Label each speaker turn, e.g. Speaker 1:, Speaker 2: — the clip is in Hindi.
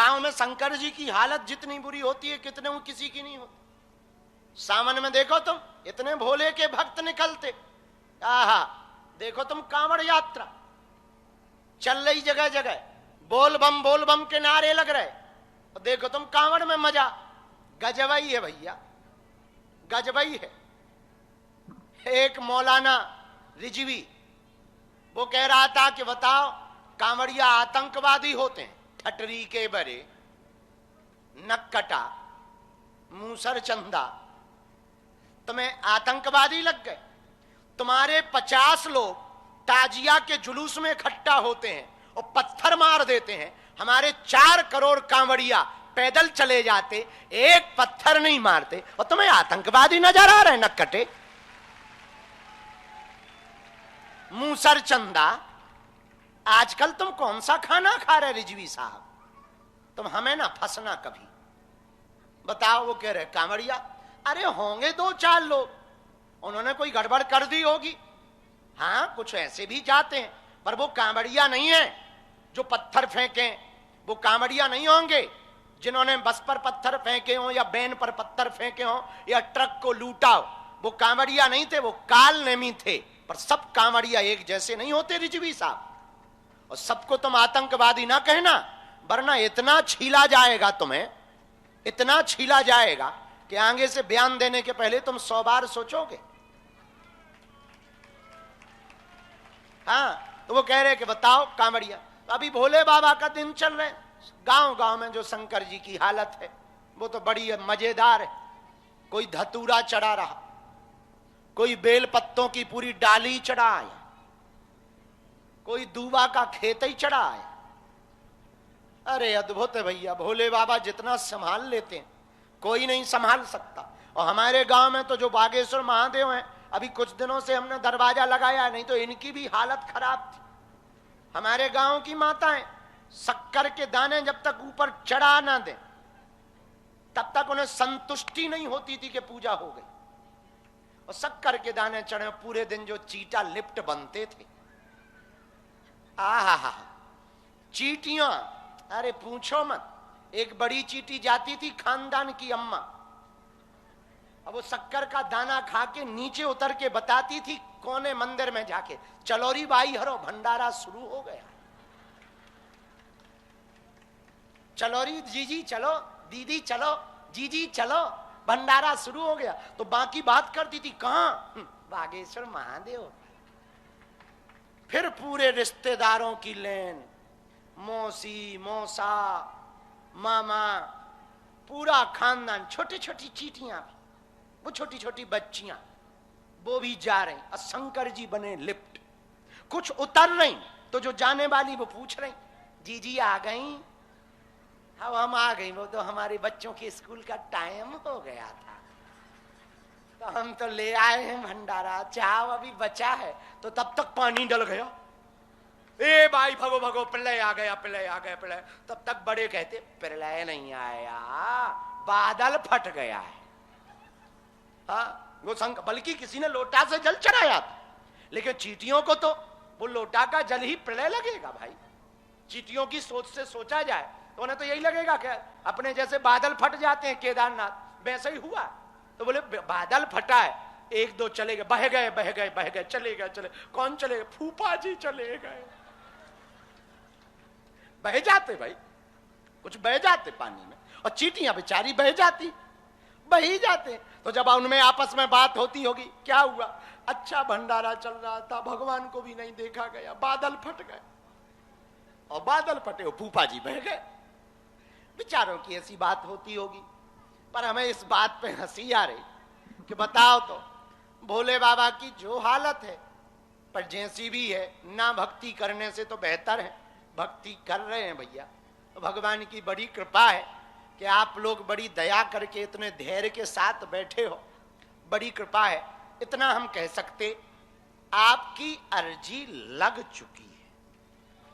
Speaker 1: गांव में शंकर जी की हालत जितनी बुरी होती है कितने किसी की नहीं होती। सावन में देखो तुम इतने भोले के भक्त निकलते, आहा, देखो तुम कांवड़ यात्रा चल रही जगह जगह, बोल बम के नारे लग रहे, और देखो तुम कांवड़ में मजा, गजबई है भैया, गजबई है। एक मौलाना रिजवी वो कह रहा था कि बताओ कांवड़िया आतंकवादी होते हैं, ठटरी के बरे, नक्कटा, मूसर चंदा, तुम्हें आतंकवादी लग गए। तुम्हारे 50 लोग ताजिया के जुलूस में इकट्ठा होते हैं और पत्थर मार देते हैं, हमारे 4 करोड़ कांवड़िया पैदल चले जाते, एक पत्थर नहीं मारते, और तुम्हें आतंकवादी नजर आ रहे हैं नक्कटे, मूसर चंदा। आजकल तुम कौन सा खाना खा रहे रिजवी साहब, तुम हमें ना फंसना कभी। बताओ, वो कह रहे कांवड़िया, अरे होंगे 2-4 लोग, उन्होंने कोई गड़बड़ कर दी होगी, हाँ कुछ ऐसे भी जाते हैं, पर वो कांवड़िया नहीं है जो पत्थर फेंके, वो कांवड़िया नहीं होंगे जिन्होंने बस पर पत्थर फेंके हो या बैन पर पत्थर फेंके हो या ट्रक को लूटा हो, वो कांवड़िया नहीं थे, वो काल नेमी थे। पर सब कांवड़िया एक जैसे नहीं होते रिजवी साहब, और सबको तुम आतंकवादी ना कहना, वरना इतना छीला जाएगा तुम्हें, इतना छीला जाएगा कि आगे से बयान देने के पहले तुम 100 बार सोचोगे। हाँ, तो वो कह रहे कि बताओ कांवड़िया, तो अभी भोले बाबा का दिन चल रहे, गांव गांव में जो शंकर जी की हालत है वो तो बड़ी मजेदार है। कोई धतूरा चढ़ा रहा, कोई बेल पत्तों की पूरी डाली चढ़ा आया, कोई दूबा का खेत ही चढ़ा आया। अरे अद्भुत है भैया, भोले बाबा जितना संभाल लेते हैं कोई नहीं संभाल सकता। और हमारे गांव में तो जो बागेश्वर महादेव हैं, अभी कुछ दिनों से हमने दरवाजा लगाया, नहीं तो इनकी भी हालत खराब थी। हमारे गांव की माताएं शक्कर के दाने जब तक ऊपर चढ़ा ना दें तब तक उन्हें संतुष्टि नहीं होती थी कि पूजा हो गई। और शक्कर के दाने चढ़े, पूरे दिन जो चीटा लिप्ट बनते थे, आहा, चीटियां, अरे पूछो मत। एक बड़ी चीटी जाती थी खानदान की अम्मा, अब वो शक्कर का दाना खा के नीचे उतर के बताती थी कोने मंदिर में जाके, चलोरी बाई हरो भंडारा शुरू हो गया। चलोरी जीजी चलो, दीदी चलो, जीजी चलो, भंडारा शुरू हो गया। तो बाकी बात करती थी कहां, बागेश्वर महादेव। फिर पूरे रिश्तेदारों की लेन, मौसी, मौसा, मामा, पूरा खानदान, छोटी छोटी चीटियां भी, वो छोटी छोटी बच्चियां, वो भी जा रही, और शंकर जी बने लिफ्ट। कुछ उतर रही तो जो जाने वाली वो पूछ रही, जीजी आ गई? हाँ हम आ गई, वो तो हमारे बच्चों के स्कूल का टाइम हो गया था, तो हम तो ले आए हैं भंडारा, चाव अभी बचा है। तो तब तक पानी डल गया, ए भाई भगो भगो, प्रलय आ गया, प्रलय आ गया, प्रलय। तब तक बड़े कहते प्रलय नहीं आया, बादल फट गया है। हाँ, वो बल्कि किसी ने लोटा से जल चढ़ाया था, लेकिन चीटियों को तो वो लोटा का जल ही प्रलय लगेगा भाई। चीटियों की सोच से सोचा जाए तो उन्हें तो यही लगेगा कि अपने जैसे बादल फट जाते हैं केदारनाथ, वैसे ही हुआ। तो बोले बादल फटा है, 1-2 चले गए, बह गए बह गए बह गए, चले गए चले, कौन चले गए? फूफा जी चले गए। बह जाते भाई, कुछ बह जाते पानी में, और चीटियां बेचारी बह जाती, बह ही जाते। तो जब उनमें आपस में बात होती होगी, क्या हुआ? अच्छा भंडारा चल रहा था, भगवान को भी नहीं देखा गया, बादल फट गए। और बादल फटे हो, फूफा जी बह गए। बेचारों की ऐसी बात होती होगी, पर हमें इस बात पे हंसी आ रही कि बताओ तो भोले बाबा की जो हालत है, पर जैसी भी है, ना भक्ति करने से तो बेहतर है, भक्ति कर रहे हैं भैया। तो भगवान की बड़ी कृपा है कि आप लोग बड़ी दया करके इतने धैर्य के साथ बैठे हो, बड़ी कृपा है। इतना हम कह सकते, आपकी अर्जी लग चुकी